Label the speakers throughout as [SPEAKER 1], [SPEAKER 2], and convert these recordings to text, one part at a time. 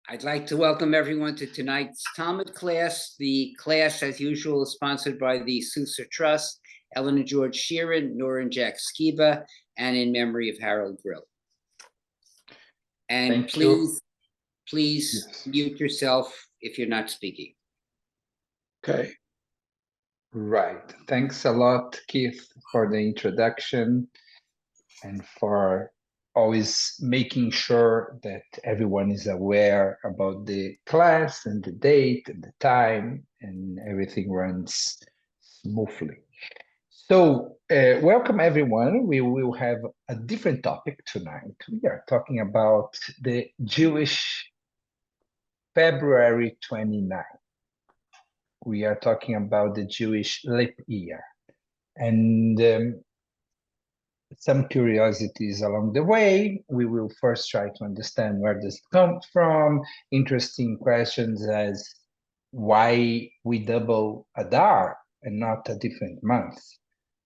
[SPEAKER 1] I'd like to welcome everyone to tonight's Talmud class. The class, as usual, is sponsored by the Sousa Trust, Ellen and George Sheeran, Nora and Jack Skiba, and in memory of Harold Grill. And
[SPEAKER 2] Thank
[SPEAKER 1] please
[SPEAKER 2] Yes.
[SPEAKER 1] mute yourself if you're not speaking.
[SPEAKER 2] Okay. Right. Thanks a lot, Keith, for the introduction and for always making sure that everyone is aware about the class and the date and the time and everything runs smoothly. So, welcome everyone. We will have a different topic tonight. We are talking about the Jewish February 29th. We are talking about the Jewish leap year and some curiosities along the way. We will first try to understand where this comes from, interesting questions as why we double Adar and not a different month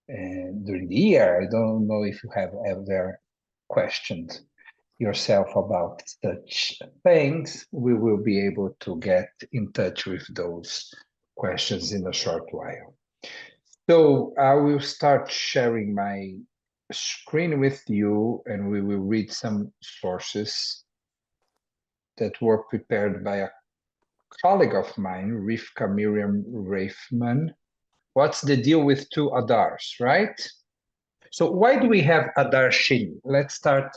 [SPEAKER 2] during the year. I don't know if you have ever questioned yourself about such things. We will be able to get in touch with those questions in a short while. So I will start sharing my screen with you and we will read some sources that were prepared by a colleague of mine, Rivka Miriam Reifman. What's the deal with two Adars, right? So why do we have Adar Sheni? Let's start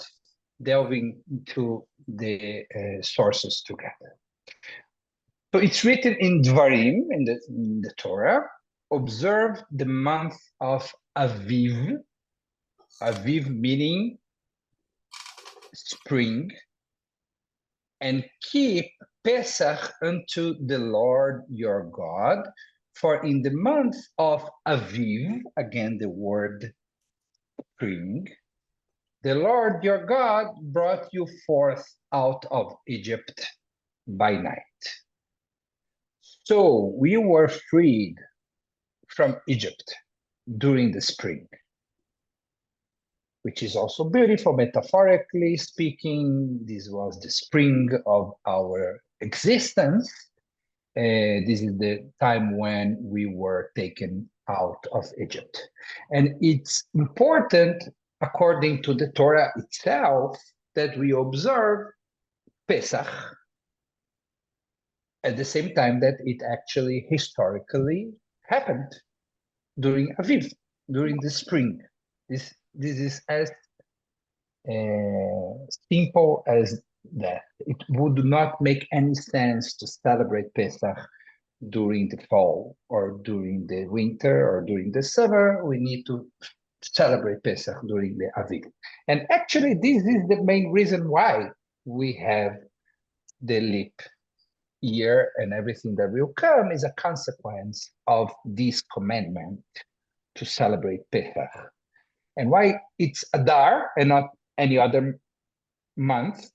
[SPEAKER 2] delving into the sources together. So it's written in Dvarim, in the Torah. Observe the month of Aviv. Aviv meaning spring. And keep Pesach unto the Lord your God. For in the month of Aviv, again the word spring, the Lord your God brought you forth out of Egypt by night. So we were freed from Egypt during the spring, which is also beautiful, metaphorically speaking. This was the spring of our existence. This is the time when we were taken out of Egypt. And it's important, according to the Torah itself, that we observe Pesach at the same time that it actually historically happened during Aviv, during the spring. This is as simple as that. It would not make any sense to celebrate Pesach during the fall or during the winter or during the summer. We need to celebrate Pesach during the Aviv. And actually, this is the main reason why we have the leap year, and everything that will come is a consequence of this commandment to celebrate Pesach. And why it's Adar and not any other month?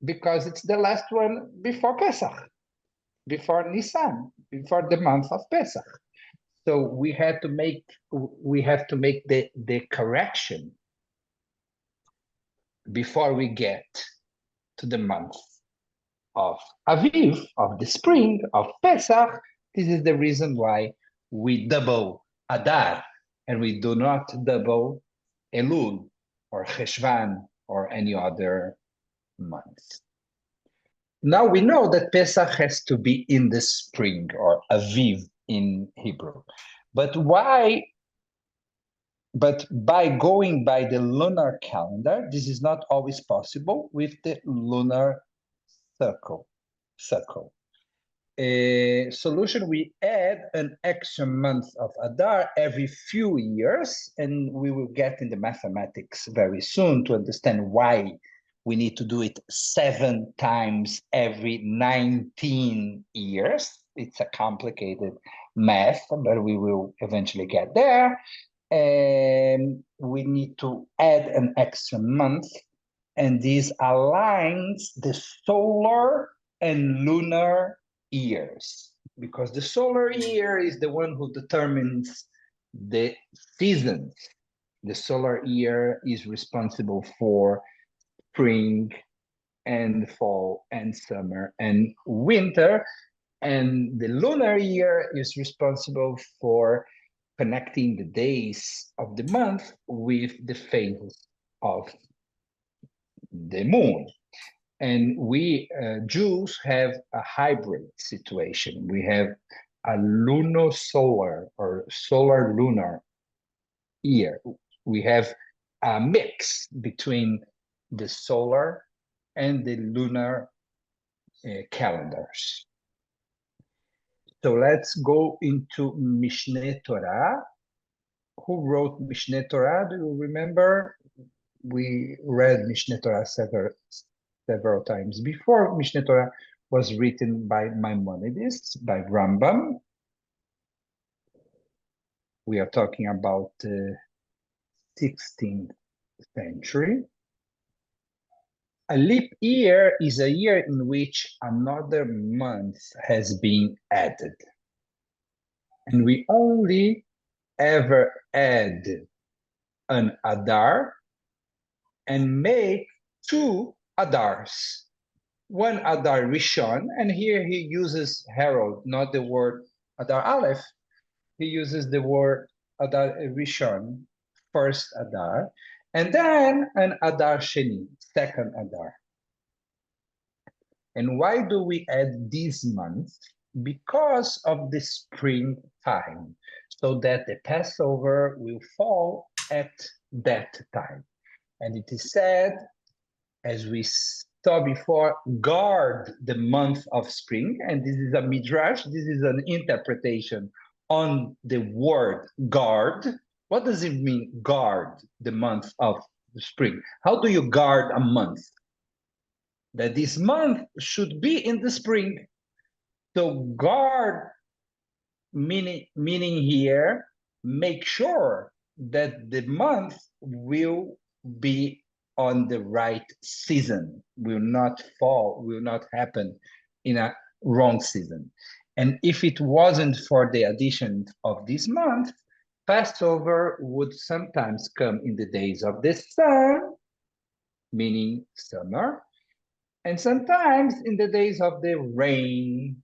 [SPEAKER 2] Because it's the last one before Pesach, before Nisan, before the month of Pesach. So we have to make the correction before we get to the month of Aviv, of the spring, of Pesach. This is the reason why we double Adar and we do not double Elul or Cheshvan or any other month. Now we know that Pesach has to be in the spring, or Aviv in Hebrew. But why? But by going by the lunar calendar, this is not always possible with the lunar circle. A solution, we add an extra month of Adar every few years, and we will get in the mathematics very soon to understand why we need to do it 7 times every 19 years. It's a complicated math, but we will eventually get there. And we need to add an extra month, and this aligns the solar and lunar years, because the solar year is the one who determines the seasons. The solar year is responsible for spring, and fall and summer and winter. And the lunar year is responsible for connecting the days of the month with the phases of the moon. And we Jews have a hybrid situation. We have a lunar-solar or solar-lunar year. We have a mix between the solar and the lunar calendars. So let's go into Mishneh Torah. Who wrote Mishneh Torah? Do you remember? We read Mishneh Torah several times before. Mishneh Torah was written by Maimonides, by Rambam. We are talking about the 16th century. A leap year is a year in which another month has been added. And we only ever add an Adar and make two Adars. One Adar Rishon, and here he uses Herald, not the word Adar Aleph. He uses the word Adar Rishon, first Adar, and then an Adar Sheni, second Adar. And why do we add these months? Because of the spring time, so that the Passover will fall at that time. And it is said, as we saw before, guard the month of spring. And this is a midrash, this is an interpretation on the word guard. What does it mean, guard the month of spring? How do you guard a month? That this month should be in the spring. So guard, meaning here, make sure that the month will be on the right season, will not fall, will not happen in a wrong season. And if it wasn't for the addition of this month, Passover would sometimes come in the days of the sun, meaning summer, and sometimes in the days of the rain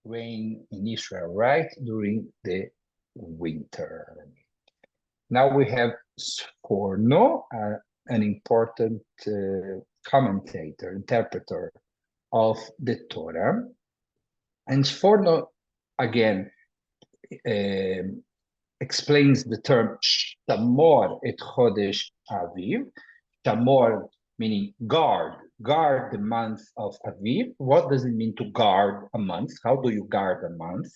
[SPEAKER 2] in Israel, right? During the winter. Now we have Sforno, an important commentator, interpreter of the Torah. And Sforno, again, explains the term Shamor et Chodesh Aviv. Shamor meaning guard the month of Aviv. What does it mean to guard a month? How do you guard a month?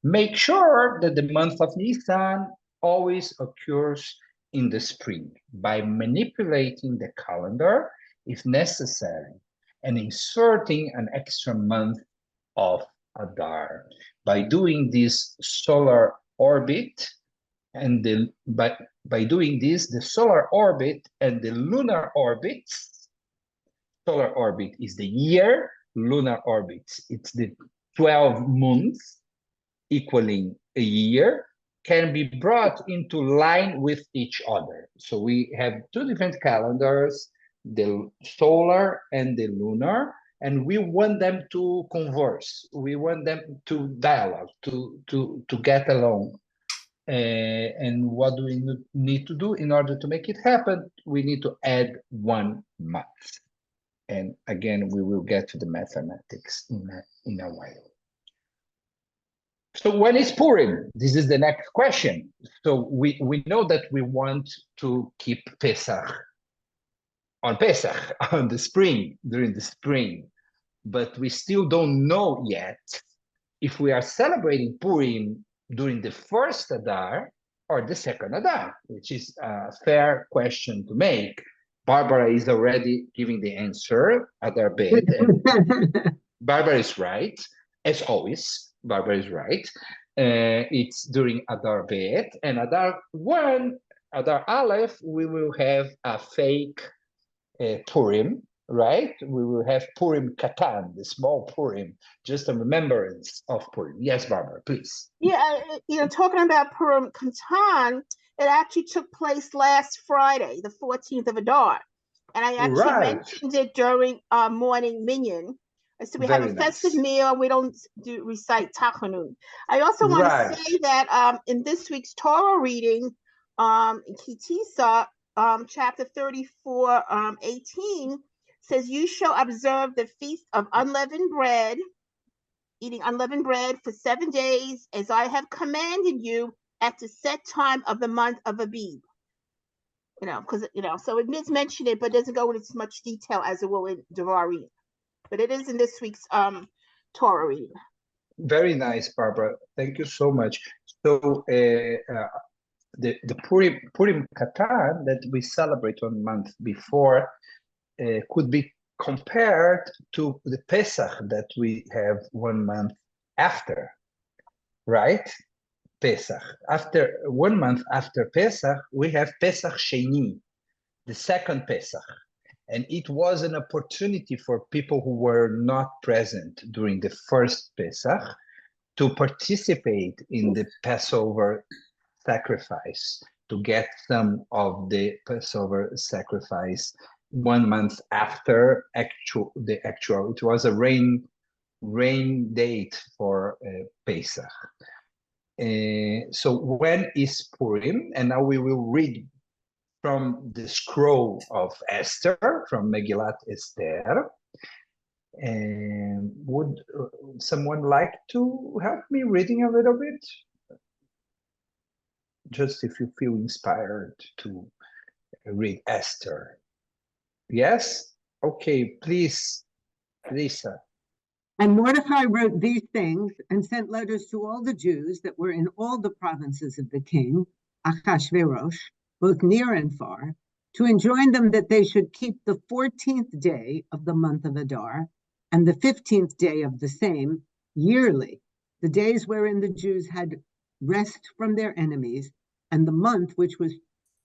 [SPEAKER 2] Make sure that the month of Nisan always occurs in the spring by manipulating the calendar if necessary and inserting an extra month of Adar. By doing this solar orbit, and by doing this, the solar orbit and the lunar orbits, solar orbit is the year, lunar orbit, it's the 12 months equaling a year, can be brought into line with each other. So we have two different calendars, the solar and the lunar, and we want them to converse. We want them to dialogue, to get along. And what do we need to do in order to make it happen? We need to add 1 month. And again, we will get to the mathematics in a while. So when is Purim? This is the next question. So we know that we want to keep Pesach on Pesach, on the spring, during the spring, but we still don't know yet if we are celebrating Purim during the first Adar or the second Adar, which is a fair question to make. Barbara is already giving the answer, Adar Bet, and Barbara is right, as always, Barbara is right. It's during Adar Bet, and Adar 1, Adar Aleph, we will have a fake Purim, right? We will have Purim Katan, the small Purim, just a remembrance of Purim. Yes, Barbara, please.
[SPEAKER 3] Yeah, talking about Purim Katan, it actually took place last Friday, the 14th of Adar. And I actually
[SPEAKER 2] Right.
[SPEAKER 3] mentioned it during our morning minyan. I said we have
[SPEAKER 2] Very
[SPEAKER 3] a festive
[SPEAKER 2] nice.
[SPEAKER 3] meal. We don't recite Tachanun. I also want to
[SPEAKER 2] Right.
[SPEAKER 3] say that in this week's Torah reading, in Kitisa, chapter 34, 18, says, "You shall observe the feast of unleavened bread, eating unleavened bread for 7 days, as I have commanded you, at the set time of the month of Abib." Because so it does mention it, but doesn't go into as much detail as it will in Devarim. But it is in this week's Torah reading.
[SPEAKER 2] Very nice, Barbara. Thank you so much. So the Purim Katan that we celebrate 1 month before could be compared to the Pesach that we have 1 month after, right? Pesach. After 1 month after Pesach, we have Pesach Sheni, the second Pesach. And it was an opportunity for people who were not present during the first Pesach to participate in the Passover sacrifice, to get some of the Passover sacrifice 1 month after the actual. It was a rain date for Pesach. So when is Purim? And now we will read from the scroll of Esther, from Megillat Esther. And would someone like to help me reading a little bit? Just if you feel inspired to read Esther. Yes? Okay, please, Lisa.
[SPEAKER 4] And Mordecai wrote these things and sent letters to all the Jews that were in all the provinces of the king, Achashverosh, both near and far, to enjoin them that they should keep the 14th day of the month of Adar and the 15th day of the same yearly, the days wherein the Jews had rest from their enemies, and the month which was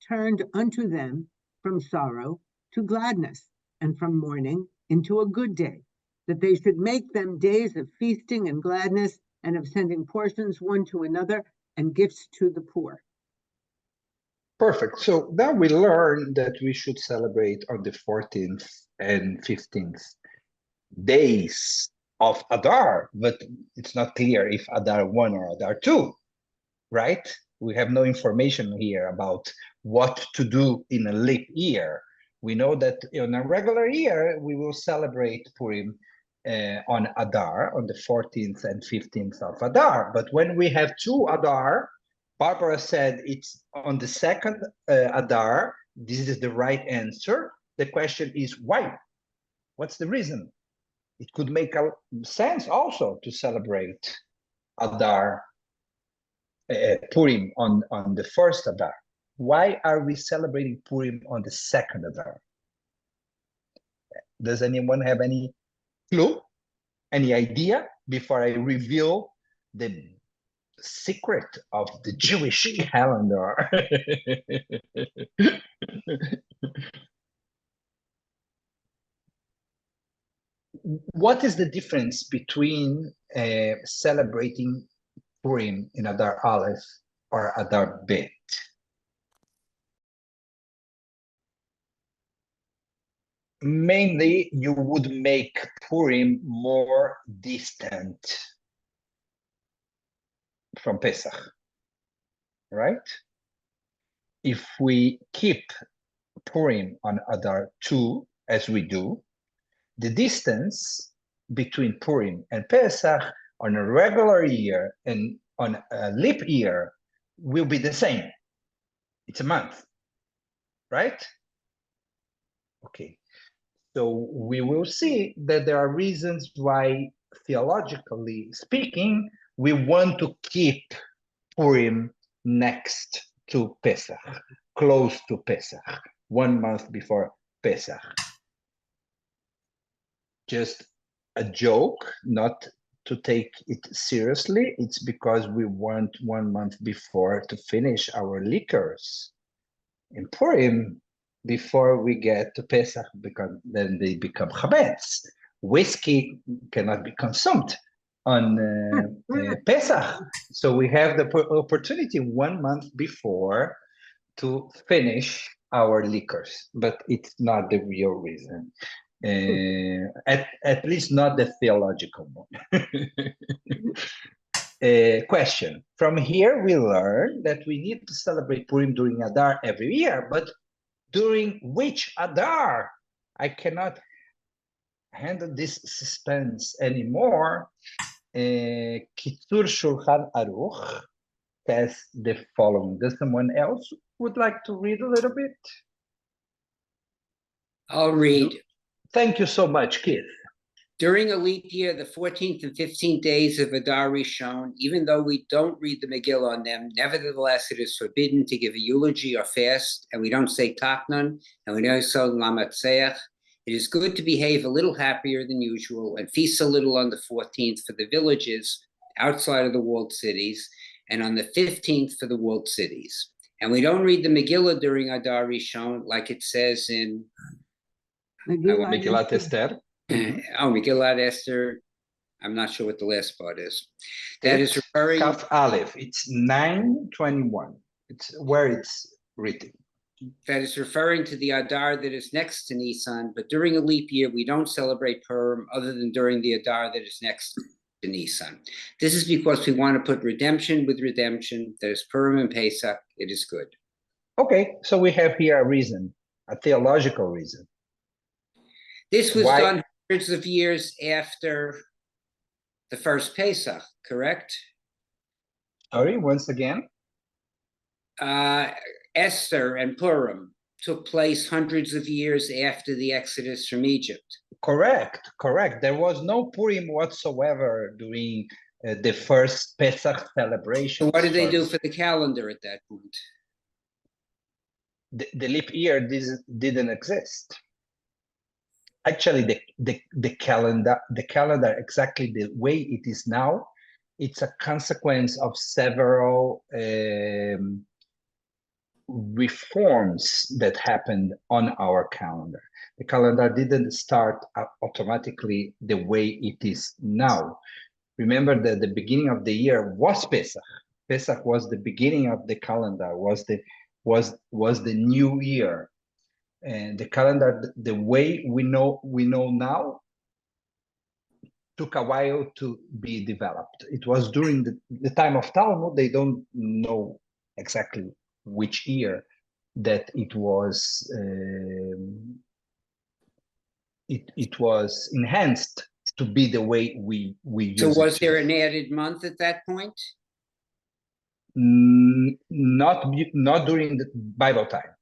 [SPEAKER 4] turned unto them from sorrow to gladness, and from mourning into a good day, that they should make them days of feasting and gladness, and of sending portions one to another and gifts to the poor.
[SPEAKER 2] Perfect. So now we learn that we should celebrate on the 14th and 15th days of Adar, but it's not clear if Adar 1 or Adar 2, right? We have no information here about what to do in a leap year. We know that in a regular year, we will celebrate Purim on Adar, on the 14th and 15th of Adar. But when we have 2 Adar, Barbara said it's on the 2nd Adar. This is the right answer. The question is why? What's the reason? It could make sense also to celebrate Adar, Purim on the 1st Adar. Why are we celebrating Purim on the 2nd Adar? Does anyone have any clue, any idea before I reveal the secret of the Jewish calendar? What is the difference between celebrating Purim in Adar Aleph or Adar Bet? Mainly, you would make Purim more distant from Pesach, right? If we keep Purim on Adar 2, as we do, the distance between Purim and Pesach on a regular year and on a leap year will be the same. It's a month, right? Okay. So we will see that there are reasons why, theologically speaking, we want to keep Purim next to Pesach, close to Pesach, 1 month before Pesach. Just a joke, not to take it seriously. It's because we want 1 month before to finish our liquors in Purim before we get to Pesach, because then they become chametz. Whiskey cannot be consumed on Pesach. So we have the opportunity 1 month before to finish our liquors, but it's not the real reason. At least not the theological one. Question. From here, we learn that we need to celebrate Purim during Adar every year, but during which Adar? I cannot handle this suspense anymore. Kitzur Shulchan Aruch says the following. Does someone else would like to read a little bit?
[SPEAKER 1] I'll read.
[SPEAKER 2] Thank you so much, Keith.
[SPEAKER 1] During a leap year, the 14th and 15th days of Adar Rishon, even though we don't read the Megillah on them, nevertheless, it is forbidden to give a eulogy or fast, and we don't say Tachnun, and we don't say Lamatzeach. It is good to behave a little happier than usual and feast a little on the 14th for the villages outside of the walled cities, and on the 15th for the walled cities. And we don't read the Megillah during Adar Rishon, like it says in
[SPEAKER 2] Megillat Esther.
[SPEAKER 1] Oh, Megillat Esther. I'm not sure what the last part is. That is referring.
[SPEAKER 2] Kaf Aleph. It's 9:21. It's where it's written.
[SPEAKER 1] That is referring to the Adar that is next to Nisan, but during a leap year, we don't celebrate Purim other than during the Adar that is next to Nisan. This is because we want to put redemption with redemption. That is Purim and Pesach. It is good.
[SPEAKER 2] Okay, so we have here a reason, a theological reason.
[SPEAKER 1] This was done hundreds of years after the first Pesach, correct?
[SPEAKER 2] Sorry, once again?
[SPEAKER 1] Esther and Purim took place hundreds of years after the Exodus from Egypt.
[SPEAKER 2] Correct. There was no Purim whatsoever during the first Pesach celebration.
[SPEAKER 1] So what did they do for the calendar at that point?
[SPEAKER 2] The leap year didn't exist. Actually, the calendar exactly the way it is now, it's a consequence of several reforms that happened on our calendar. The calendar didn't start automatically the way it is now. Remember that the beginning of the year was Pesach. Pesach was the beginning of the calendar, was the new year. And the calendar, the way we know now, took a while to be developed. It was during the time of Talmud. They don't know exactly which year that it was it was enhanced to be the way we use it.
[SPEAKER 1] So was there an added month at that point?
[SPEAKER 2] Not during the Bible time.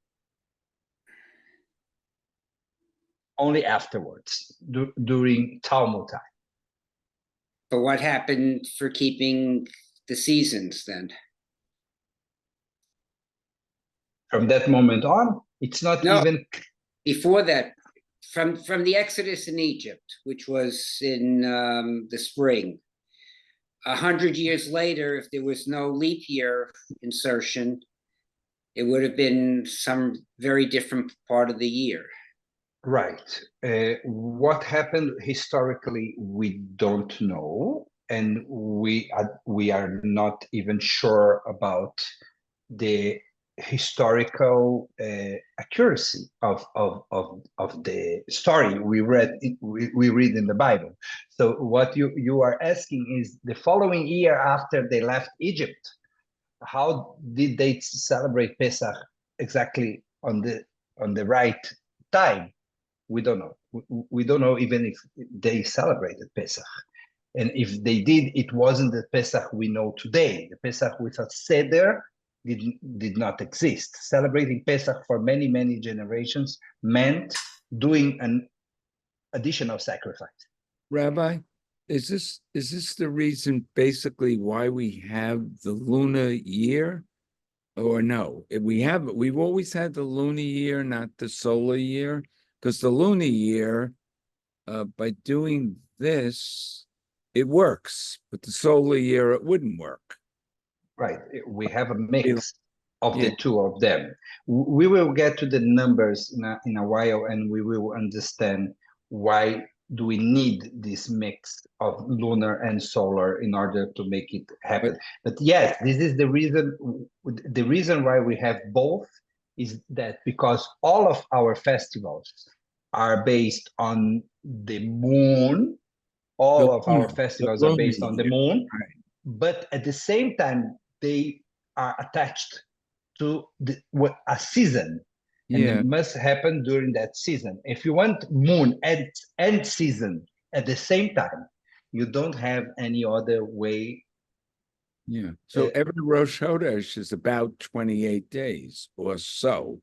[SPEAKER 2] Only afterwards, during Talmud time.
[SPEAKER 1] But what happened for keeping the seasons then?
[SPEAKER 2] From that moment on, it's not even
[SPEAKER 1] before that. From the Exodus in Egypt, which was in the spring. 100 years later, if there was no leap year insertion, it would have been some very different part of the year.
[SPEAKER 2] Right. What happened historically, we don't know, and we are not even sure about the historical accuracy of the story we read in the Bible. So what you are asking is, the following year after they left Egypt, how did they celebrate Pesach exactly on the right time? We don't know. We don't know even if they celebrated Pesach. And if they did, it wasn't the Pesach we know today. The Pesach with a Seder did not exist. Celebrating Pesach for many, many generations meant doing an additional sacrifice.
[SPEAKER 5] Rabbi, is this the reason basically why we have the lunar year? Or no? We've always had the lunar year, not the solar year. Because the lunar year, by doing this, it works, but the solar year, it wouldn't work.
[SPEAKER 2] Right. We have a mix of the two of them. We will get to the numbers in a while, and we will understand why do we need this mix of lunar and solar in order to make it happen. But yes, this is the reason why we have both is that because all of our festivals are based on the moon, all of our festivals are based on the moon,
[SPEAKER 5] Right.
[SPEAKER 2] but at the same time, they are attached to a season. And
[SPEAKER 5] Yeah.
[SPEAKER 2] it must happen during that season. If you want moon and season at the same time, you don't have any other way.
[SPEAKER 5] Yeah. So every Rosh Chodesh is about 28 days or so.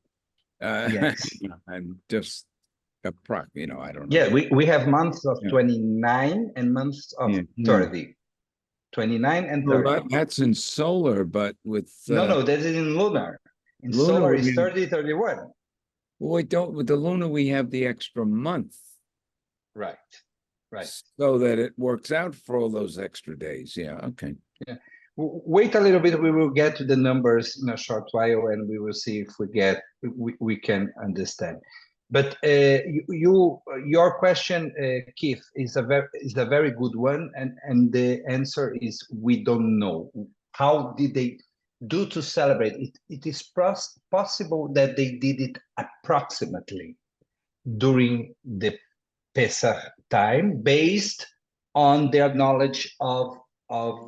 [SPEAKER 2] Yes.
[SPEAKER 5] I'm just I don't know.
[SPEAKER 2] Yeah, we have months of
[SPEAKER 5] Yeah.
[SPEAKER 2] 29 and months of 30. 29 and 30.
[SPEAKER 5] Well, that's in solar, but with
[SPEAKER 2] No, that is in lunar. In
[SPEAKER 5] lunar,
[SPEAKER 2] solar is 30, 31.
[SPEAKER 5] Well, we don't with the lunar, we have the extra month.
[SPEAKER 2] Right.
[SPEAKER 5] So that it works out for all those extra days. Yeah, okay.
[SPEAKER 2] Yeah. Wait a little bit, we will get to the numbers in a short while and we will see if we can understand. But your question, Keith, is a very good one, and the answer is we don't know. How did they do to celebrate it? It is possible that they did it approximately during the Pesach time, based on their knowledge of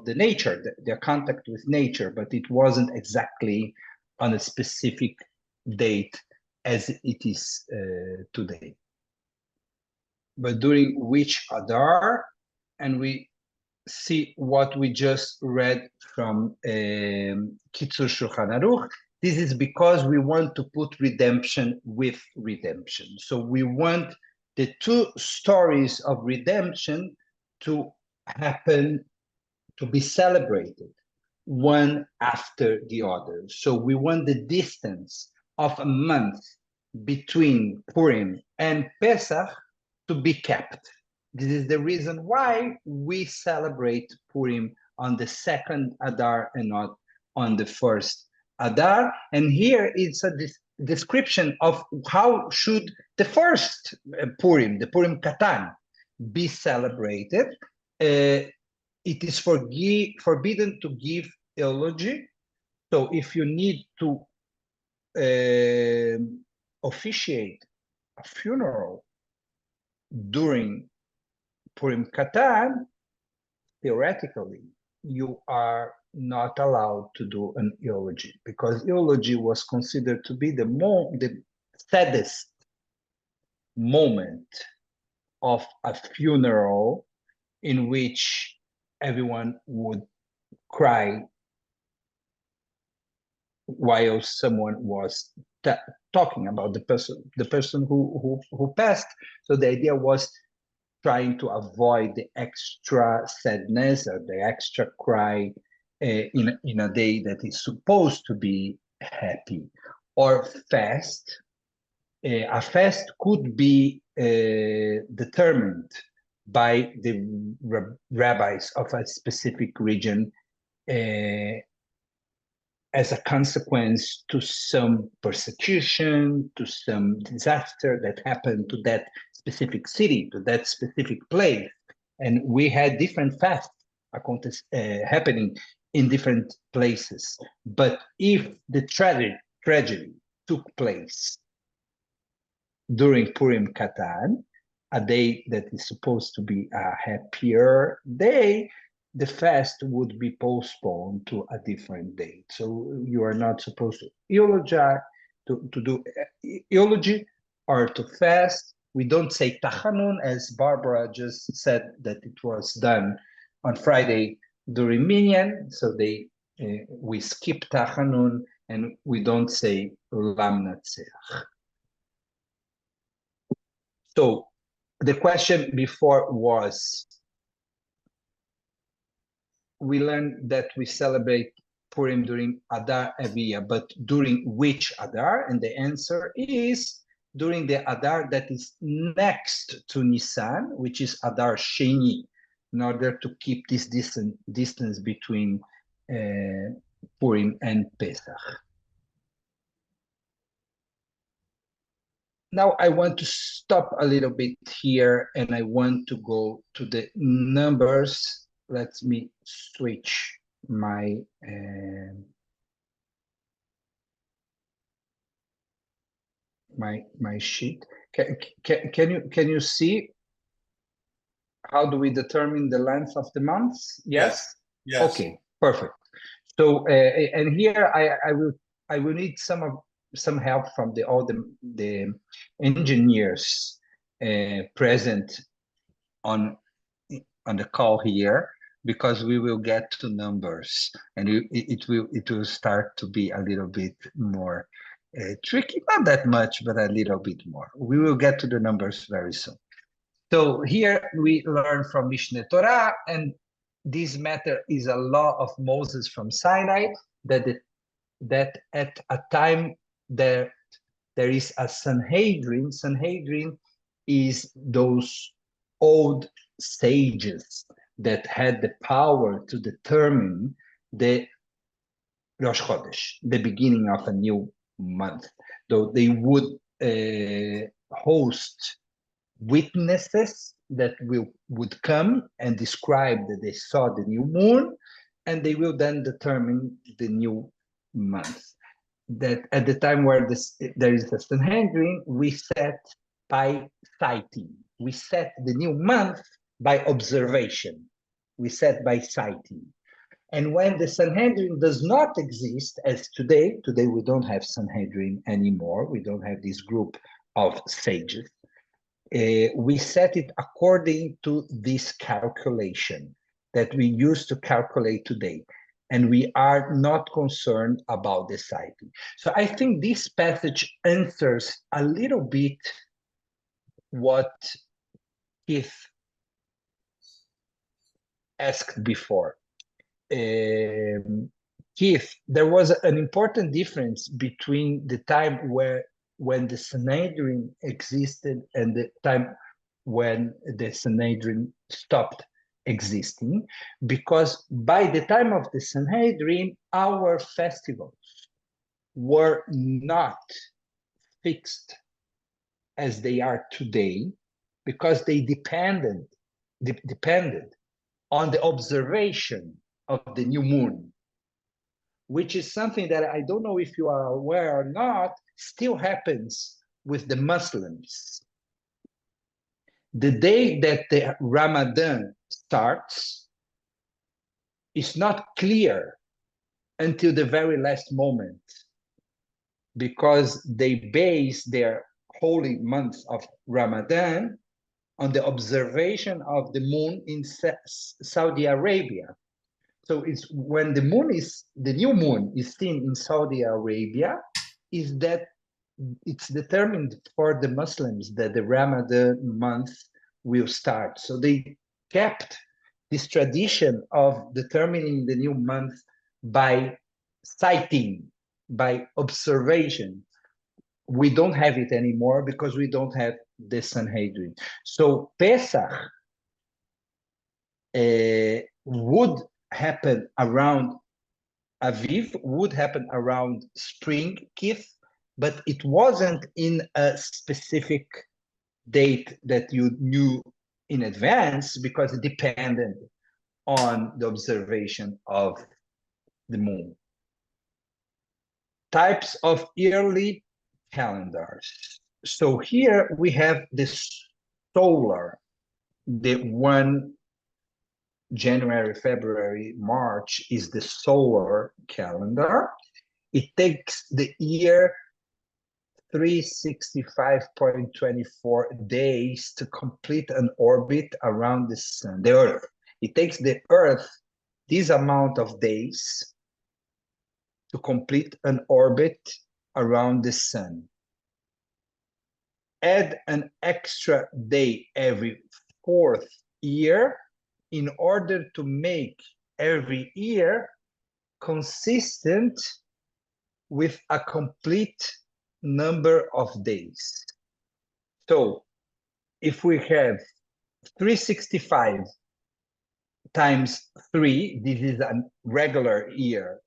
[SPEAKER 2] the nature, their contact with nature, but it wasn't exactly on a specific date as it is today. But during which Adar, and we see what we just read from Kitzur Shulchan Aruch. This is because we want to put redemption with redemption. So we want the two stories of redemption to happen, to be celebrated one after the other. So we want the distance of a month between Purim and Pesach to be kept. This is the reason why we celebrate Purim on the second Adar and not on the first Adar. And here it's a description of how should the first Purim, the Purim Katan, be celebrated. It is forbidden to give eulogy. So if you need to officiate a funeral during Purim Katan, theoretically, you are not allowed to do an eulogy, because eulogy was considered to be the saddest moment of a funeral, in which everyone would cry while someone was talking about the person who passed. So the idea was trying to avoid the extra sadness or the extra cry in a day that is supposed to be happy. Or fast. A fast could be determined by the rabbis of a specific region as a consequence to some persecution, to some disaster that happened to that specific city, to that specific place. And we had different fasts happening in different places. But if the tragedy took place during Purim Katan, a day that is supposed to be a happier day, the fast would be postponed to a different date. So you are not supposed to eulogize, to do eulogy or to fast. We don't say tachanun, as Barbara just said that it was done on Friday during Minyan. So we skip tachanun and we don't say lam natseach. So the question before was, we learned that we celebrate Purim during Adar Aviyah, but during which Adar? And the answer is during the Adar that is next to Nisan, which is Adar Sheni, in order to keep this distance between Purim and Pesach. Now I want to stop a little bit here and I want to go to the numbers. Let me switch my my sheet. Can you see how do we determine the length of the months? Yes.
[SPEAKER 6] Yes.
[SPEAKER 2] Okay. Perfect. So and here I will need some help from all the engineers present on the call here, because we will get to numbers, and it will start to be a little bit more tricky, not that much, but a little bit more. We will get to the numbers very soon. So here we learn from Mishneh Torah, and this matter is a law of Moses from Sinai, that at a time there is a Sanhedrin. Sanhedrin is those old sages that had the power to determine the Rosh Chodesh, the beginning of a new month. Though they would host witnesses that would come and describe that they saw the new moon, and they will then determine the new month. That at the time where there is the Sanhedrin, we set by sighting. We set the new month by observation. We set by sighting. And when the Sanhedrin does not exist, as today we don't have Sanhedrin anymore. We don't have this group of sages. We set it according to this calculation that we use to calculate today. And we are not concerned about the sighting. So I think this passage answers a little bit what Keith asked before. Keith, there was an important difference between the time when the Sanhedrin existed and the time when the Sanhedrin stopped existing, because by the time of the Sanhedrin, our festivals were not fixed as they are today, because they depended on the observation of the new moon, which is something that I don't know if you are aware or not, still happens with the Muslims. The day that the Ramadan starts is not clear until the very last moment, because they base their holy month of Ramadan on the observation of the moon in Saudi Arabia. So it's when the new moon is seen in Saudi Arabia, is that it's determined for the Muslims that the Ramadan month will start. So they kept this tradition of determining the new month by sighting, by observation. We don't have it anymore because we don't have the Sanhedrin. So Pesach would happen around Aviv, would happen around spring, Keith, but it wasn't in a specific date that you knew in advance, because it depended on the observation of the moon. Types of yearly calendars. So here we have this solar, the one January, February, March is the solar calendar. It takes the year 365.24 days to complete an orbit around the sun, the Earth. It takes the Earth this amount of days to complete an orbit around the sun. Add an extra day every 4th year in order to make every year consistent with a complete number of days. So if we have 365 times 3, this is a regular year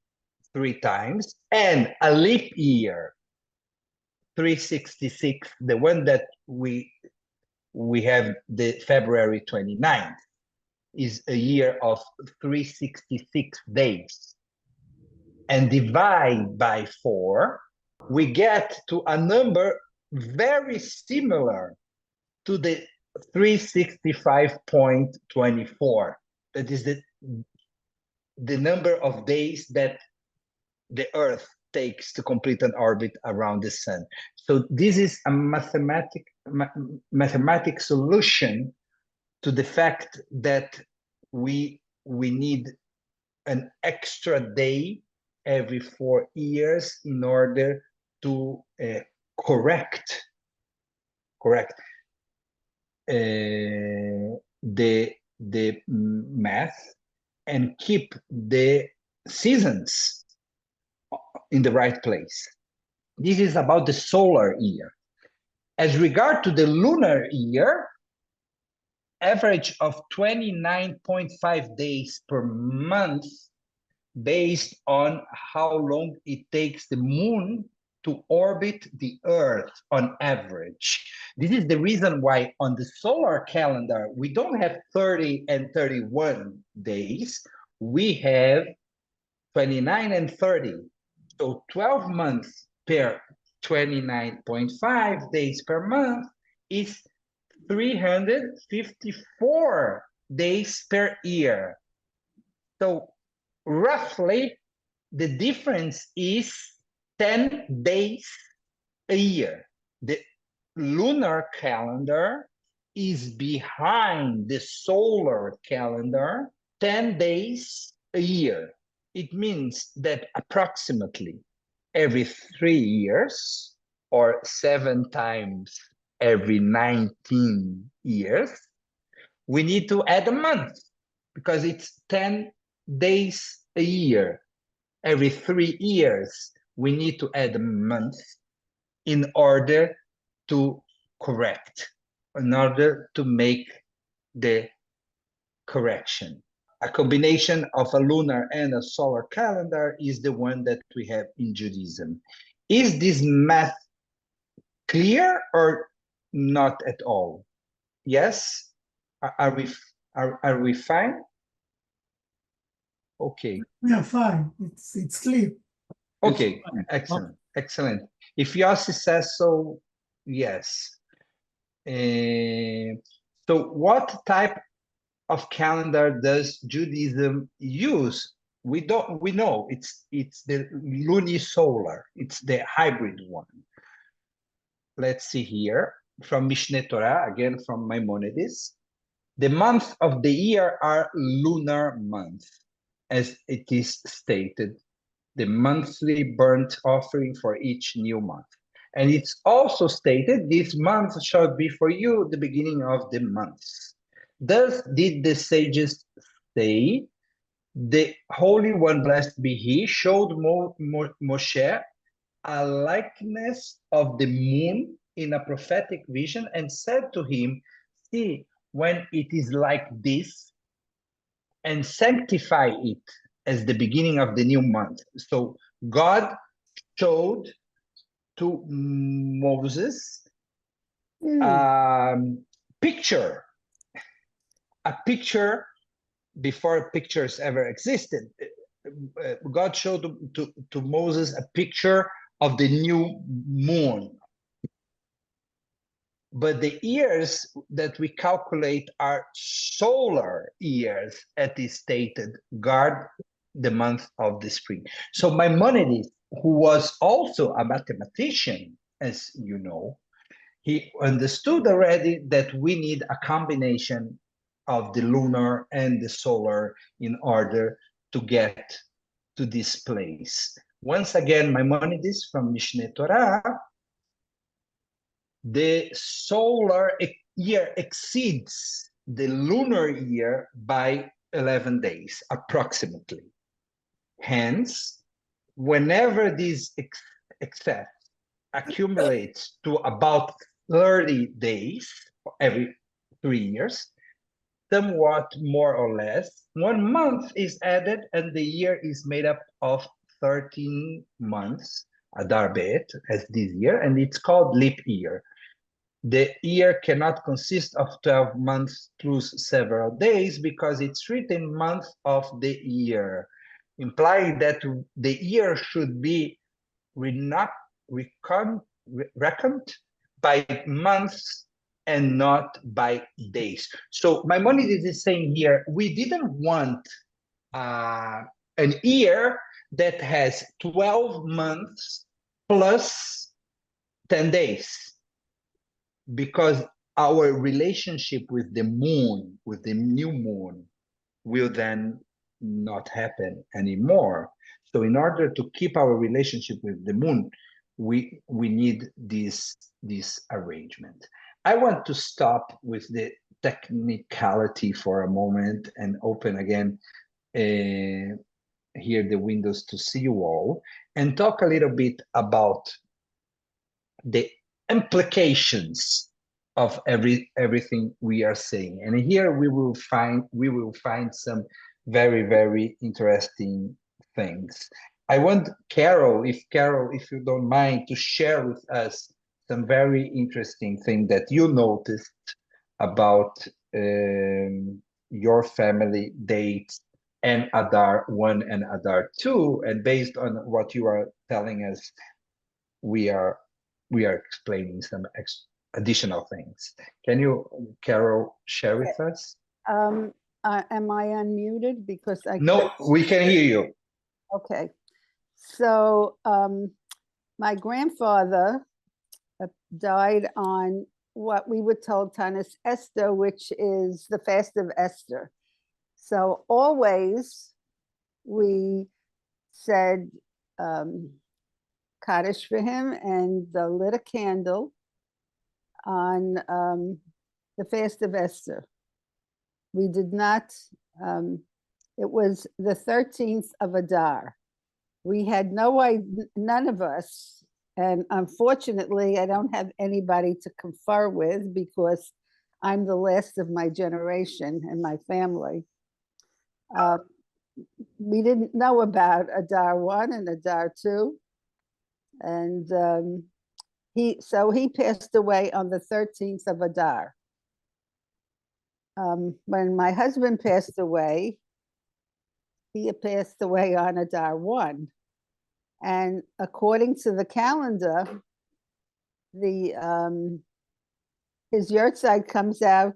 [SPEAKER 2] 3 times, and a leap year 366, the one that we have the February 29th, is a year of 366 days. And divide by 4, we get to a number very similar to the 365.24. That is the number of days that the Earth takes to complete an orbit around the sun. So this is a mathematic solution to the fact that we need an extra day every 4 years in order to correct the math and keep the seasons in the right place. This is about the solar year. As regard to the lunar year, average of 29.5 days per month based on how long it takes the moon to orbit the Earth on average. This is the reason why on the solar calendar, we don't have 30 and 31 days. We have 29 and 30. So 12 months per 29.5 days per month is 354 days per year. So roughly, the difference is 10 days a year. The lunar calendar is behind the solar calendar 10 days a year. It means that approximately every 3 years, or 7 times every 19 years, we need to add a month, because it's 10 days a year. Every 3 years, we need to add a month in order to correct, in order to make the correction. A combination of a lunar and a solar calendar is the one that we have in Judaism. Is this math clear or not at all? Yes? Are we fine? Okay.
[SPEAKER 6] We are fine. It's clear.
[SPEAKER 2] Okay, excellent. If Yossi says so, yes. So what type of calendar does Judaism use? We know it's the lunisolar. It's the hybrid one. Let's see here from Mishneh Torah, again from Maimonides. The months of the year are lunar months, as it is stated, the monthly burnt offering for each new month. And it's also stated, this month shall be for you the beginning of the months. Thus did the sages say, the Holy One, blessed be he, showed Moshe a likeness of the moon in a prophetic vision and said to him, see, when it is like this, and sanctify it as the beginning of the new month. So God showed to Moses a picture before pictures ever existed. God showed to Moses a picture of the new moon. But the years that we calculate are solar years, as is stated, guard the month of the spring. So Maimonides, who was also a mathematician, as you know, he understood already that we need a combination of the lunar and the solar in order to get to this place. Once again, Maimonides from Mishneh Torah, the solar year exceeds the lunar year by 11 days, approximately. Hence, whenever this excess accumulates to about 30 days every 3 years, somewhat more or less, 1 month is added and the year is made up of 13 months, Adar Bet, as this year, and it's called leap year. The year cannot consist of 12 months plus several days because it's written month of the year, implying that the year should be reckoned by months and not by days. So Maimonides is saying here, we didn't want an year that has 12 months plus 10 days, because our relationship with the moon, with the new moon, will then not happen anymore. So in order to keep our relationship with the moon, we need this arrangement. I want to stop with the technicality for a moment and open again here the windows to see you all and talk a little bit about the implications of everything we are saying. And here we will find some very, very interesting things. I want Carol, if you don't mind, to share with us some very interesting thing that you noticed about your family dates and Adar 1 and Adar 2. And based on what you are telling us, we are explaining some additional things. Can you, Carol, share with us?
[SPEAKER 7] Am I unmuted? Because I
[SPEAKER 2] No, we can hear you.
[SPEAKER 7] Okay. So my grandfather died on what we were told Tanis Esther, which is the fast of Esther. So always we said Kaddish for him and lit a candle on the fast of Esther. We did not, it was the 13th of Adar. We had no idea, none of us, and unfortunately, I don't have anybody to confer with because I'm the last of my generation and my family. We didn't know about Adar 1 and Adar 2. And he passed away on the 13th of Adar. When my husband passed away, he passed away on Adar 1. And according to the calendar, his yahrzeit comes out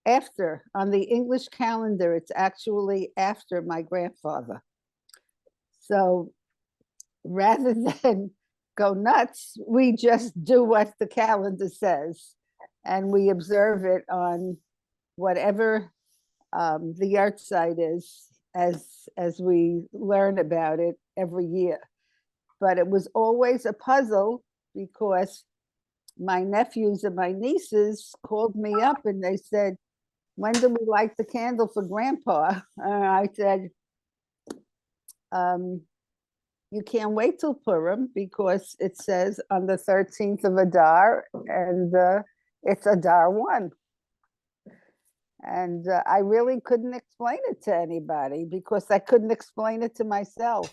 [SPEAKER 7] after. On the English calendar, it's actually after my grandfather. So rather than go nuts, we just do what the calendar says, and we observe it on whatever the yahrzeit is as we learn about it every year. But it was always a puzzle because my nephews and my nieces called me up and they said, when do we light the candle for Grandpa? And I said, you can't wait till Purim because it says on the 13th of Adar, and it's Adar 1. And I really couldn't explain it to anybody because I couldn't explain it to myself.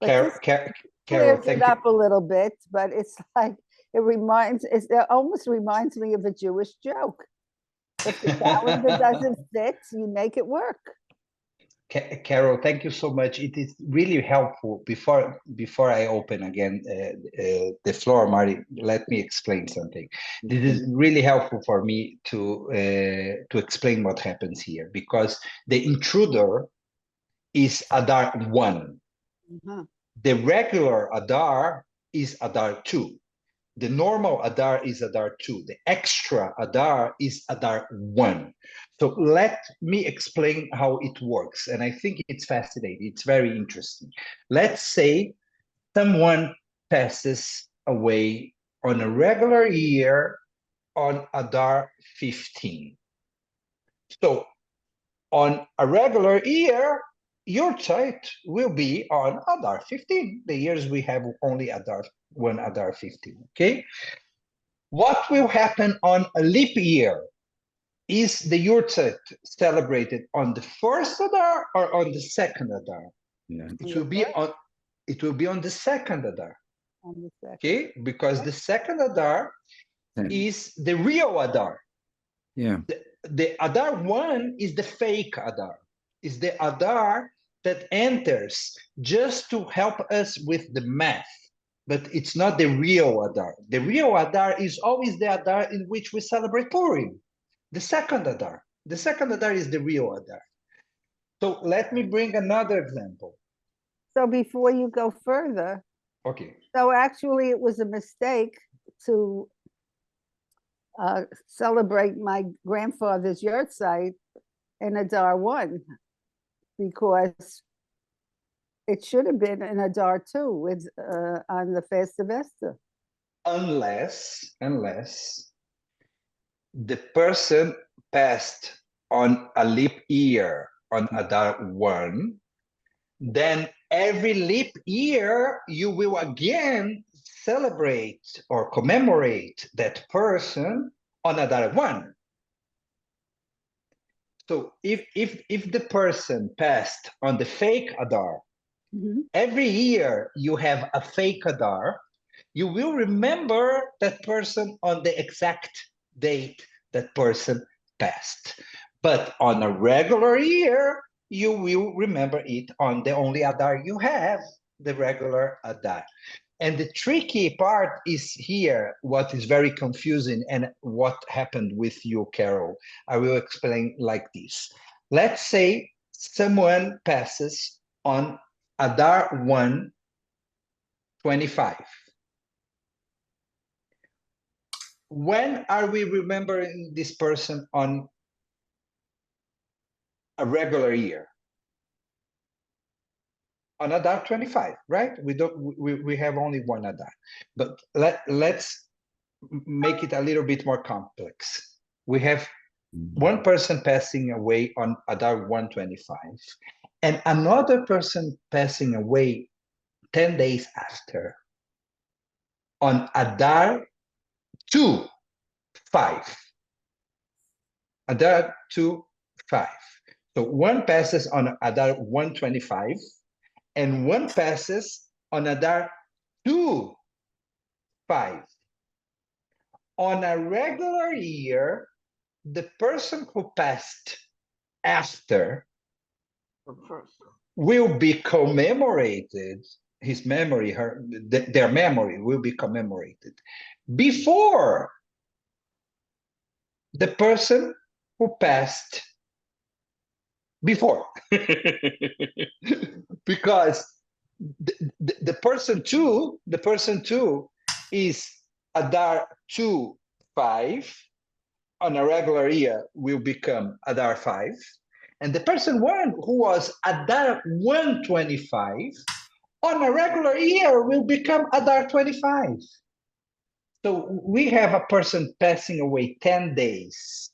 [SPEAKER 2] Carol,
[SPEAKER 7] Clears
[SPEAKER 2] thank
[SPEAKER 7] it
[SPEAKER 2] you.
[SPEAKER 7] up a little bit, but it's like, it almost reminds me of a Jewish joke. If the calendar doesn't fit, you make it work.
[SPEAKER 2] Carol, thank you so much. It is really helpful. Before I open again the floor, Marty, let me explain something. This is really helpful for me to explain what happens here, because the intruder is Adar 1.
[SPEAKER 7] Mm-hmm.
[SPEAKER 2] The regular Adar is Adar 2. The normal Adar is Adar 2. The extra Adar is Adar 1. So let me explain how it works. And I think it's fascinating. It's very interesting. Let's say someone passes away on a regular year on Adar 15. So on a regular year, your yahrzeit will be on Adar 15. The years we have only Adar 1, Adar 15, okay? What will happen on a leap year? Is the yahrzeit celebrated on the first Adar or on the second Adar?
[SPEAKER 5] Yeah.
[SPEAKER 2] It will be on the second Adar.
[SPEAKER 7] On the second.
[SPEAKER 2] Okay, because the second Adar is the real Adar.
[SPEAKER 5] Yeah.
[SPEAKER 2] The Adar 1 is the fake Adar. Is the Adar that enters just to help us with the math. but it's not the real Adar. The real Adar is always the Adar in which we celebrate Purim, the second Adar. The second Adar is the real Adar. So let me bring another example.
[SPEAKER 7] So before you go further,
[SPEAKER 2] Okay.
[SPEAKER 7] so actually it was a mistake to celebrate my grandfather's yurt site in Adar 1, because it should have been in Adar 2 with on the fast of Esther.
[SPEAKER 2] Unless the person passed on a leap year on Adar 1, then every leap year you will again celebrate or commemorate that person on Adar 1. So if the person passed on the fake Adar, every year you have a fake Adar, you will remember that person on the exact date that person passed. But on a regular year, you will remember it on the only Adar you have, the regular Adar. And the tricky part is here, what is very confusing and what happened with you, Carol. I will explain like this. Let's say someone passes on Adar 1, 25. When are we remembering this person on a regular year? On Adar 25, right? We have only one Adar. But let's make it a little bit more complex. We have one person passing away on Adar 125, and another person passing away 10 days after on Adar 2, 5. Adar 2, 5. So one passes on Adar 125, and one passes on Adar 2, 5. On a regular year, the person who passed after will be commemorated, his memory, their memory will be commemorated before the person who passed before. Because the person two is Adar 2, 5. On a regular year will become Adar 5. And the person one who was Adar 125 on a regular year will become Adar 25. So we have a person passing away 10 days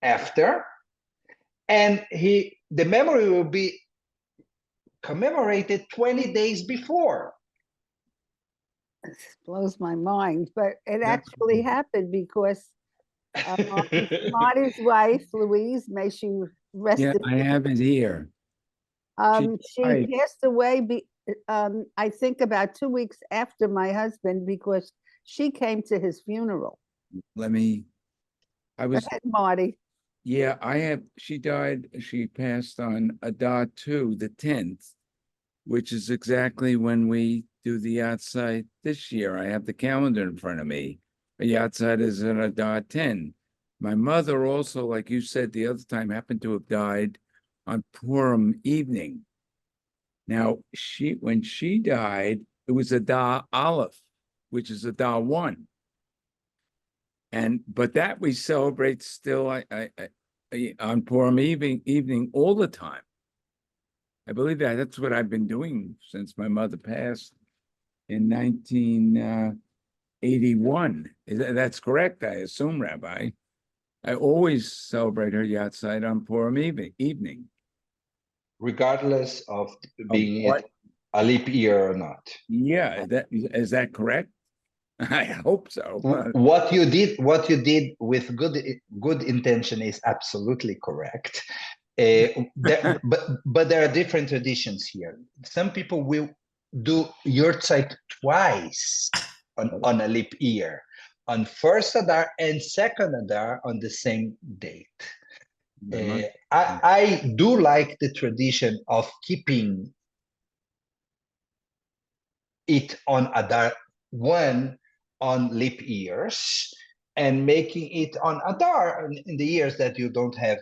[SPEAKER 2] after, and the memory will be commemorated 20 days before.
[SPEAKER 7] It blows my mind, but it actually happened because Marty's wife, Louise, may she rest
[SPEAKER 5] Yeah,
[SPEAKER 7] in
[SPEAKER 5] I have it here.
[SPEAKER 7] she
[SPEAKER 5] died.
[SPEAKER 7] passed away, I think about 2 weeks after my husband, because she came to his funeral.
[SPEAKER 5] I
[SPEAKER 7] Go
[SPEAKER 5] was,
[SPEAKER 7] ahead, Marty.
[SPEAKER 5] yeah, she passed on Adar 2, the 10th, which is exactly when we do the outside this year. I have the calendar in front of me. The outside is an Adar 10. My mother also, like you said the other time, happened to have died on Purim evening. Now, when she died, it was Adar Aleph, which is Adar 1. But that we celebrate still on Purim evening all the time. I believe that's what I've been doing since my mother passed in 1981. That's correct, I assume, Rabbi. I always celebrate her yahrzeit on Purim evening.
[SPEAKER 2] Regardless of being
[SPEAKER 5] what?
[SPEAKER 2] a leap year or not.
[SPEAKER 5] Yeah, is that correct? I hope so.
[SPEAKER 2] What you did with good intention is absolutely correct. But there are different traditions here. Some people will do yahrzeit twice on a leap year, on first Adar and second Adar on the same date. I do like the tradition of keeping it on Adar 1 on leap years and making it on Adar in the years that you don't have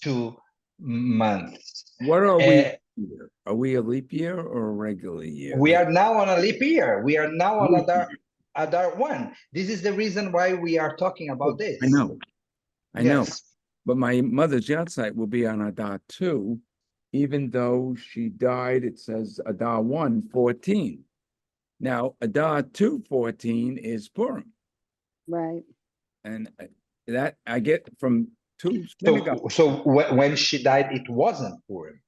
[SPEAKER 2] 2 months.
[SPEAKER 5] What are we?
[SPEAKER 2] Uh,
[SPEAKER 5] here? Are we a leap year or a regular year?
[SPEAKER 2] We are now on a leap year. We are now on
[SPEAKER 5] Leap year.
[SPEAKER 2] Adar 1. This is the reason why we are talking about this.
[SPEAKER 5] I know. I know.
[SPEAKER 2] Yes.
[SPEAKER 5] But my mother's yahrzeit will be on Adar 2, even though she died, it says Adar 1, 14. Now, Adar 2, 14 is Purim.
[SPEAKER 7] Right.
[SPEAKER 5] And that I get from two
[SPEAKER 2] So,
[SPEAKER 5] synagogues.
[SPEAKER 2] when she died, it wasn't Purim.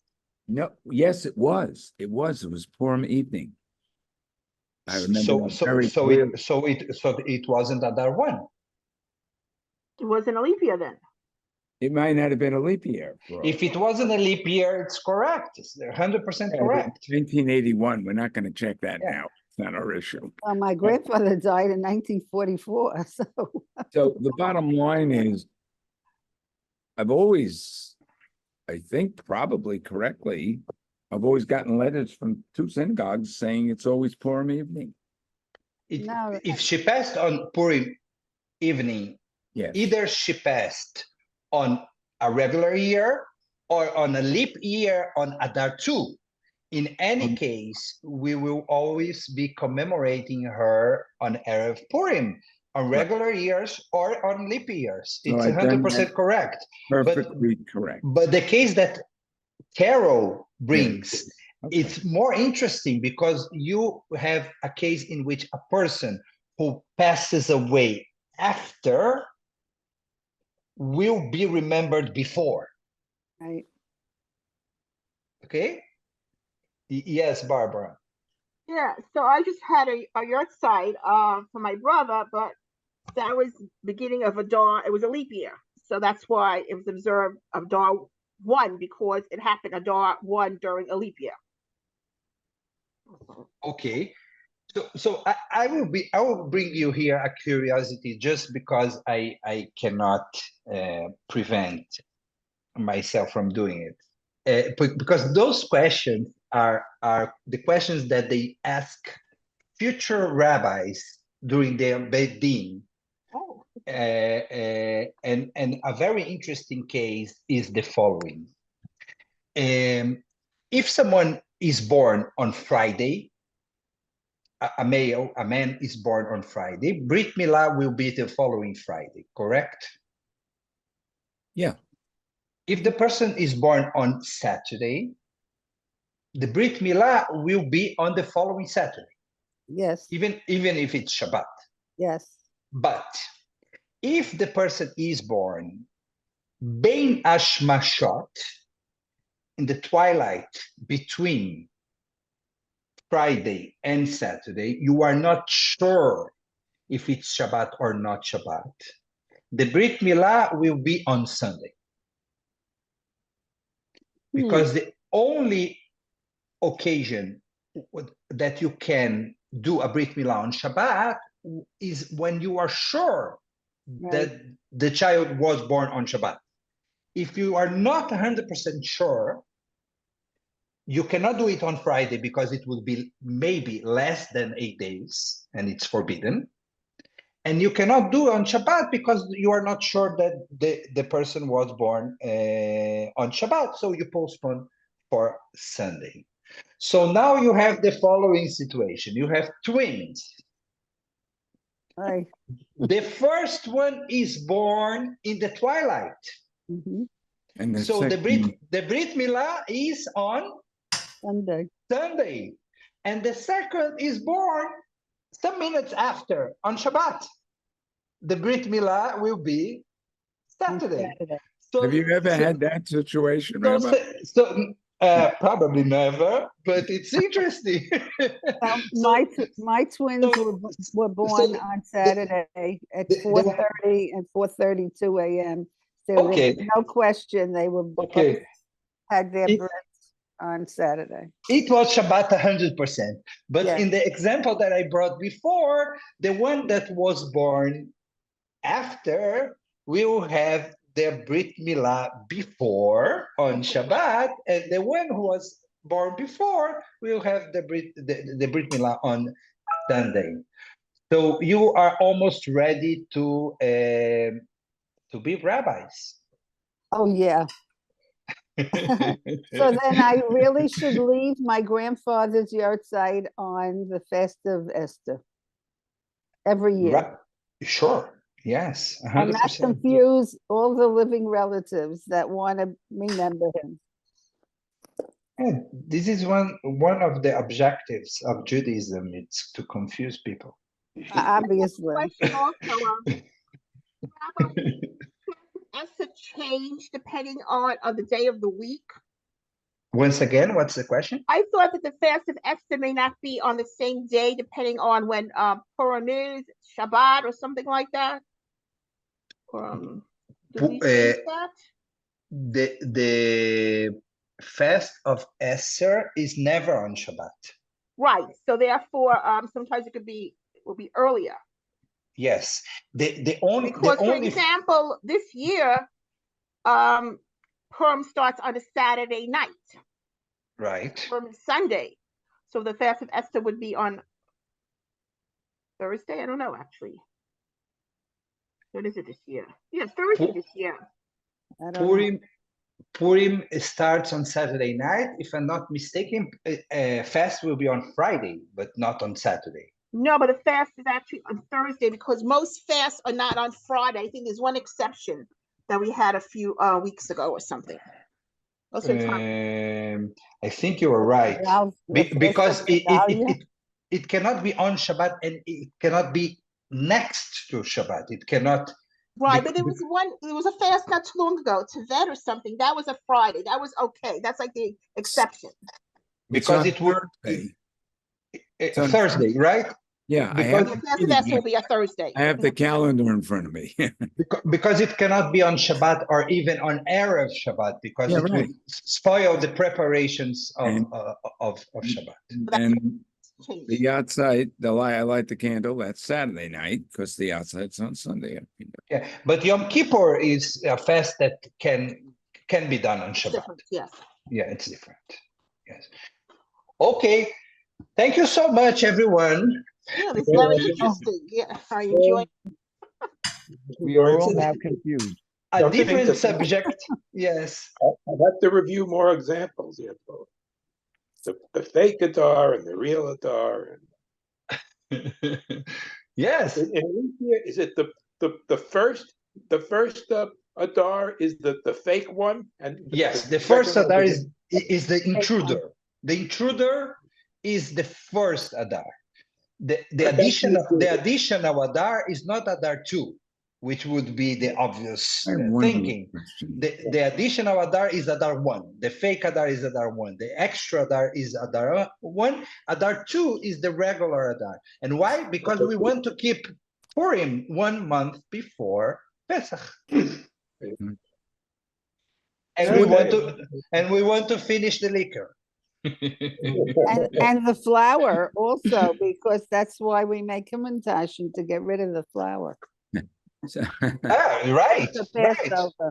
[SPEAKER 5] No, yes, it was. It was Purim evening. I remember very clearly.
[SPEAKER 2] So it wasn't Adar 1.
[SPEAKER 3] It wasn't a leap year then.
[SPEAKER 5] It might not have been a leap year.
[SPEAKER 2] If it wasn't a leap year, it's correct. It's 100% correct.
[SPEAKER 5] 1981. We're not going to check that now. It's not our issue.
[SPEAKER 7] Well, my grandfather died in 1944, so.
[SPEAKER 5] So the bottom line is, I've always, I think probably correctly, I've always gotten letters from two synagogues saying it's always Purim evening.
[SPEAKER 7] No.
[SPEAKER 2] If she passed on Purim evening,
[SPEAKER 5] Yes.
[SPEAKER 2] either she passed on a regular year or on a leap year on Adar 2. In any case, we will always be commemorating her on Erev Purim, on regular years or on leap years.
[SPEAKER 5] So
[SPEAKER 2] It's
[SPEAKER 5] I've done
[SPEAKER 2] 100%
[SPEAKER 5] that.
[SPEAKER 2] correct.
[SPEAKER 5] Perfectly correct.
[SPEAKER 2] But the case that Carol brings,
[SPEAKER 5] Okay.
[SPEAKER 2] it's more interesting because you have a case in which a person who passes away after will be remembered before.
[SPEAKER 7] Right.
[SPEAKER 2] Okay? Yes, Barbara.
[SPEAKER 3] Yeah, so I just had a yahrzeit for my brother, but that was beginning of Adar. It was a leap year, so that's why it was observed Adar 1, because it happened Adar 1 during a leap year.
[SPEAKER 2] Okay. So I will bring you here a curiosity just because I cannot prevent myself from doing it. Because those questions are the questions that they ask future rabbis during their Beit Din.
[SPEAKER 3] Oh.
[SPEAKER 2] And a very interesting case is the following. If someone is born on Friday, a man is born on Friday, Brit Milah will be the following Friday, correct?
[SPEAKER 5] Yeah.
[SPEAKER 2] If the person is born on Saturday, the Brit Milah will be on the following Saturday.
[SPEAKER 7] Yes.
[SPEAKER 2] Even if it's Shabbat.
[SPEAKER 7] Yes.
[SPEAKER 2] But if the person is born Bein Hashmashot, in the twilight between Friday and Saturday, you are not sure if it's Shabbat or not Shabbat. The Brit Milah will be on Sunday. Because the only occasion that you can do a Brit Milah on Shabbat is when you are sure that the child was born on Shabbat. If you are not 100% sure, you cannot do it on Friday because it will be maybe less than 8 days and it's forbidden. And you cannot do it on Shabbat because you are not sure that the person was born on Shabbat. So you postpone for Sunday. So now you have the following situation. You have twins.
[SPEAKER 7] Right.
[SPEAKER 2] The first one is born in the twilight.
[SPEAKER 7] Mm-hmm.
[SPEAKER 5] And
[SPEAKER 2] So the Brit Milah is on Sunday. And the second is born some minutes after on Shabbat. The Brit Milah will be Saturday. So,
[SPEAKER 5] have you ever had that situation,
[SPEAKER 2] so,
[SPEAKER 5] Rabbi?
[SPEAKER 2] probably never, but it's interesting.
[SPEAKER 7] My twins were born on Saturday at 4:30 and 4:32 a.m. So there's no question they were had their births on Saturday.
[SPEAKER 2] It was Shabbat 100%. But in the example that I brought before, the one that was born after will have their Brit Milah before on Shabbat, and the one who was born before will have the Brit Milah on Sunday. So you are almost ready to be rabbis.
[SPEAKER 7] Oh, yeah. So then I really should leave my grandfather's yahrzeit on the fast of Esther every year.
[SPEAKER 2] Sure. Yes.
[SPEAKER 7] And not
[SPEAKER 2] 100%.
[SPEAKER 7] confuse all the living relatives that want to remember him.
[SPEAKER 2] And this is one of the objectives of Judaism. It's to confuse people.
[SPEAKER 7] Obviously.
[SPEAKER 3] Question also, Rabbi, Esther change depending on the day of the week?
[SPEAKER 2] Once again, what's the question?
[SPEAKER 3] I thought that the fast of Esther may not be on the same day, depending on when Purim is, Shabbat, or something like that. Do we see that?
[SPEAKER 2] The fast of Esther is never on Shabbat.
[SPEAKER 3] Right. So therefore, sometimes will be earlier.
[SPEAKER 2] Yes.
[SPEAKER 3] For example, this year, Purim starts on a Saturday night.
[SPEAKER 2] Right.
[SPEAKER 3] Purim is Sunday. So the fast of Esther would be on Thursday. I don't know, actually. What is it this year? Yeah, Thursday this year.
[SPEAKER 2] Purim starts on Saturday night. If I'm not mistaken, fast will be on Friday, but not on Saturday.
[SPEAKER 3] No, but the fast is actually on Thursday because most fasts are not on Friday. I think there's one exception that we had a few weeks ago or something.
[SPEAKER 2] I think you are right. Because it cannot be on Shabbat and it cannot be next to Shabbat. It cannot.
[SPEAKER 3] Right, but there was a fast not too long ago, Tevet or something. That was a Friday. That was okay. That's like the exception.
[SPEAKER 2] Because it would Thursday, right?
[SPEAKER 5] Yeah,
[SPEAKER 3] because the fast will be a Thursday.
[SPEAKER 5] I have the calendar in front of me.
[SPEAKER 2] because it cannot be on Shabbat or even on Erev Shabbat because it would spoil the preparations of Shabbat.
[SPEAKER 5] And the yahrzeit, I light the candle, that's Saturday night because the yahrzeit's on Sunday.
[SPEAKER 2] Yeah, but Yom Kippur is a fast that can be done on Shabbat.
[SPEAKER 3] Yes.
[SPEAKER 2] Yeah, it's different. Yes. Okay. Thank you so much, everyone.
[SPEAKER 3] Yeah, it's very interesting. Yeah, I enjoy.
[SPEAKER 5] We are all now confused.
[SPEAKER 2] A different subject. Yes.
[SPEAKER 8] I'd have to review more examples here. The fake Adar and the real Adar.
[SPEAKER 2] Yes.
[SPEAKER 8] Is it the first Adar is the fake one? And
[SPEAKER 2] yes, the first Adar is the intruder. The intruder is the first Adar. The addition of Adar is not Adar 2, which would be the obvious thinking. The addition of Adar is Adar 1. The fake Adar is Adar 1. The extra Adar is Adar 1. Adar 2 is the regular Adar. And why? Because we want to keep Purim 1 month before Pesach. And we want to finish the liquor.
[SPEAKER 7] and the flour also, because that's why we make Hamantashen, to get rid of the flour.
[SPEAKER 2] Right.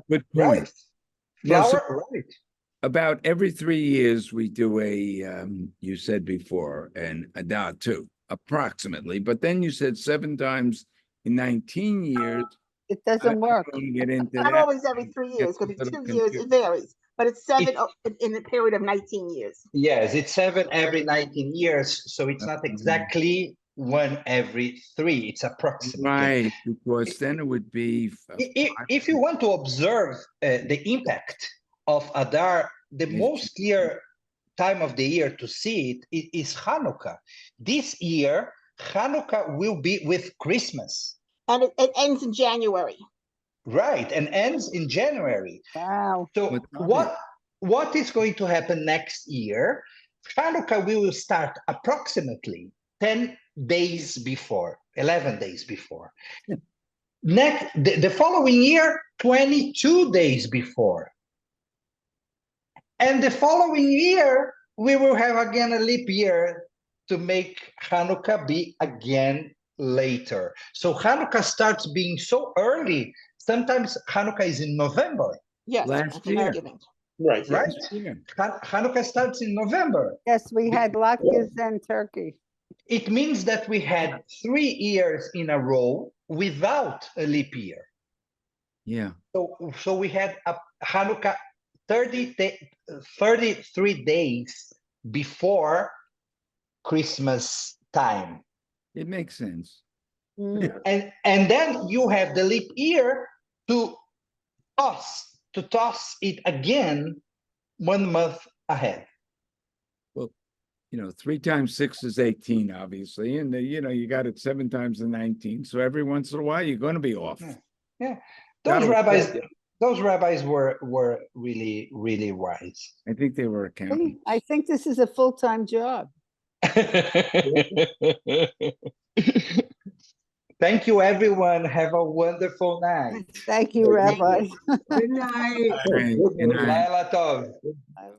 [SPEAKER 5] Good point. Flour, right. About every 3 years, we do you said before, an Adar 2, approximately. But then you said 7 times in 19 years.
[SPEAKER 7] It doesn't work.
[SPEAKER 3] Not always every 3 years, because in 2 years it varies. But it's 7 in a period of 19 years.
[SPEAKER 2] Yes, it's 7 every 19 years. So it's not exactly 1 every 3. It's approximately.
[SPEAKER 5] Right, because then it would be.
[SPEAKER 2] If you want to observe the impact of Adar, the most clear time of the year to see it is Hanukkah. This year, Hanukkah will be with Christmas.
[SPEAKER 3] And it ends in January.
[SPEAKER 2] Right, and ends in January.
[SPEAKER 7] Wow.
[SPEAKER 2] So what is going to happen next year? Hanukkah will start approximately 10 days before, 11 days before. The following year, 22 days before. And the following year, we will have again a leap year to make Hanukkah be again later. So Hanukkah starts being so early. Sometimes Hanukkah is in November.
[SPEAKER 3] Yes,
[SPEAKER 5] last year.
[SPEAKER 8] Right.
[SPEAKER 2] right?
[SPEAKER 5] Yeah.
[SPEAKER 2] Hanukkah starts in November.
[SPEAKER 7] Yes, we had latkes and turkey.
[SPEAKER 2] It means that we had 3 years in a row without a leap year.
[SPEAKER 5] Yeah.
[SPEAKER 2] So we had a Hanukkah 33 days before Christmas time.
[SPEAKER 5] It makes sense.
[SPEAKER 7] Mm.
[SPEAKER 2] And then you have the leap year to toss it again 1 month ahead.
[SPEAKER 5] Well, 3 times 6 is 18, obviously. And, you got it 7 times the 19. So every once in a while, you're going to be off.
[SPEAKER 2] Yeah. Those rabbis were really, really wise.
[SPEAKER 5] I think they were accountants.
[SPEAKER 7] I think this is a full-time job.
[SPEAKER 2] Thank you, everyone. Have a wonderful night.
[SPEAKER 7] Thank you, Rabbi.
[SPEAKER 4] Good night.
[SPEAKER 5] Right. Good night.
[SPEAKER 2] Laila tov.